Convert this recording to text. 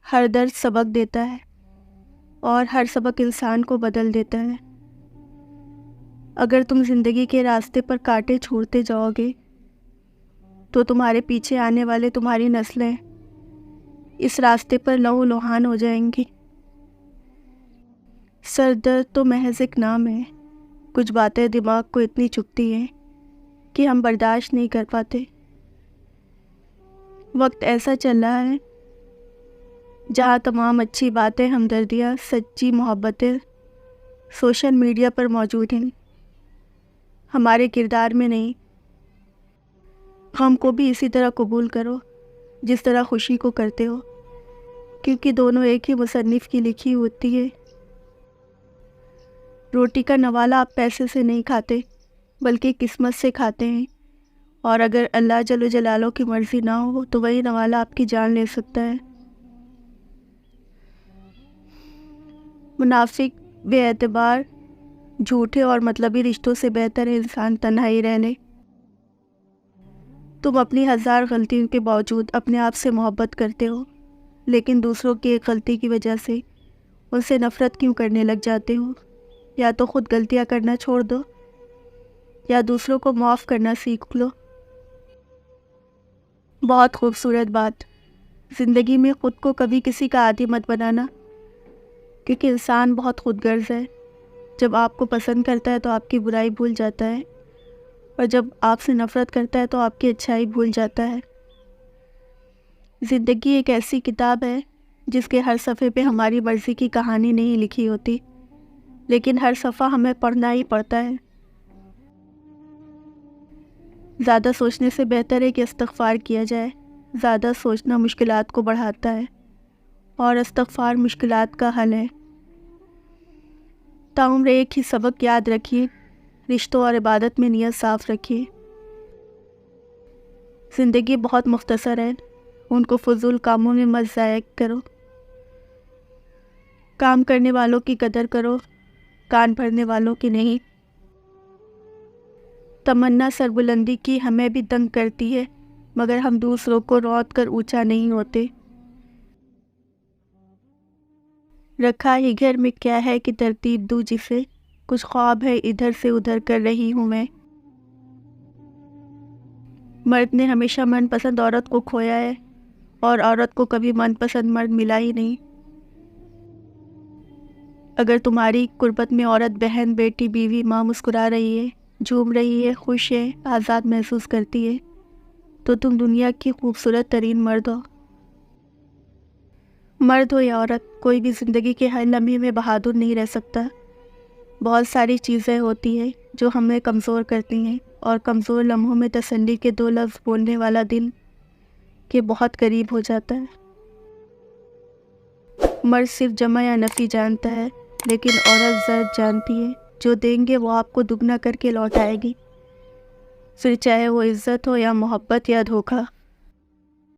ہر درد سبق دیتا ہے اور ہر سبق انسان کو بدل دیتا ہے۔ اگر تم زندگی کے راستے پر کانٹے چھوڑتے جاؤ گے تو تمہارے پیچھے آنے والے تمہاری نسلیں اس راستے پر لہو لہان ہو جائیں گی۔ سر درد تو محض ایک نام ہے۔ کچھ باتیں دماغ کو اتنی چبھتی ہیں کہ ہم برداشت نہیں کر پاتے۔ وقت ایسا چل رہا ہے جہاں تمام اچھی باتیں، ہمدردیاں، سچی محبتیں سوشل میڈیا پر موجود ہیں، ہمارے کردار میں نہیں۔ غم کو بھی اسی طرح قبول کرو جس طرح خوشی کو کرتے ہو، کیونکہ دونوں ایک ہی مصنف کی لکھی ہوتی ہے۔ روٹی کا نوالہ آپ پیسے سے نہیں کھاتے بلکہ قسمت سے کھاتے ہیں، اور اگر اللہ جل جلالہ کی مرضی نہ ہو تو وہی نوالہ آپ کی جان لے سکتا ہے۔ منافق، بے اعتبار، جھوٹے اور مطلبی رشتوں سے بہتر ہے انسان تنہائی رہنے۔ تم اپنی ہزار غلطیوں کے باوجود اپنے آپ سے محبت کرتے ہو، لیکن دوسروں کی ایک غلطی کی وجہ سے ان سے نفرت کیوں کرنے لگ جاتے ہو؟ یا تو خود غلطیاں کرنا چھوڑ دو یا دوسروں کو معاف کرنا سیکھ لو۔ بہت خوبصورت بات۔ زندگی میں خود کو کبھی کسی کا عادی مت بنانا، کیونکہ انسان بہت خود غرض ہے۔ جب آپ کو پسند کرتا ہے تو آپ کی برائی بھول جاتا ہے، اور جب آپ سے نفرت کرتا ہے تو آپ کی اچھائی بھول جاتا ہے۔ زندگی ایک ایسی کتاب ہے جس کے ہر صفحے پہ ہماری مرضی کی کہانی نہیں لکھی ہوتی، لیکن ہر صفحہ ہمیں پڑھنا ہی پڑتا ہے۔ زیادہ سوچنے سے بہتر ہے کہ استغفار کیا جائے۔ زیادہ سوچنا مشکلات کو بڑھاتا ہے اور استغفار مشکلات کا حل ہے۔ تاعمر ایک ہی سبق یاد رکھیے، رشتوں اور عبادت میں نیت صاف رکھیے۔ زندگی بہت مختصر ہے، ان کو فضول کاموں میں مت ضائع کرو۔ کام کرنے والوں کی قدر کرو، کان بھرنے والوں کی نہیں۔ تمنا سربلندی کی ہمیں بھی تنگ کرتی ہے، مگر ہم دوسروں کو روت کر اونچا نہیں ہوتے۔ رکھا ہی گھر میں کیا ہے کہ ترتیب دوں جسے، کچھ خواب ہے ادھر سے ادھر کر رہی ہوں میں۔ مرد نے ہمیشہ من پسند عورت کو کھویا ہے، اور عورت کو کبھی من پسند مرد ملا ہی نہیں۔ اگر تمہاری قربت میں عورت، بہن، بیٹی، بیوی، ماں مسکرا رہی ہے، جھوم رہی ہے، خوش ہے، آزاد محسوس کرتی ہے، تو تم دنیا کی خوبصورت ترین مرد ہو۔ مرد ہو یا عورت، کوئی بھی زندگی کے ہر لمحے میں بہادر نہیں رہ سکتا۔ بہت ساری چیزیں ہوتی ہیں جو ہمیں کمزور کرتی ہیں، اور کمزور لمحوں میں تسلی کے 2 لفظ بولنے والا دل کے بہت قریب ہو جاتا ہے۔ مرد صرف جمع یا نفی جانتا ہے، لیکن عورت ضرب جانتی ہے۔ جو دیں گے وہ آپ کو دگنا کر کے لوٹائے گی، پھر چاہے وہ عزت ہو یا محبت یا دھوکہ۔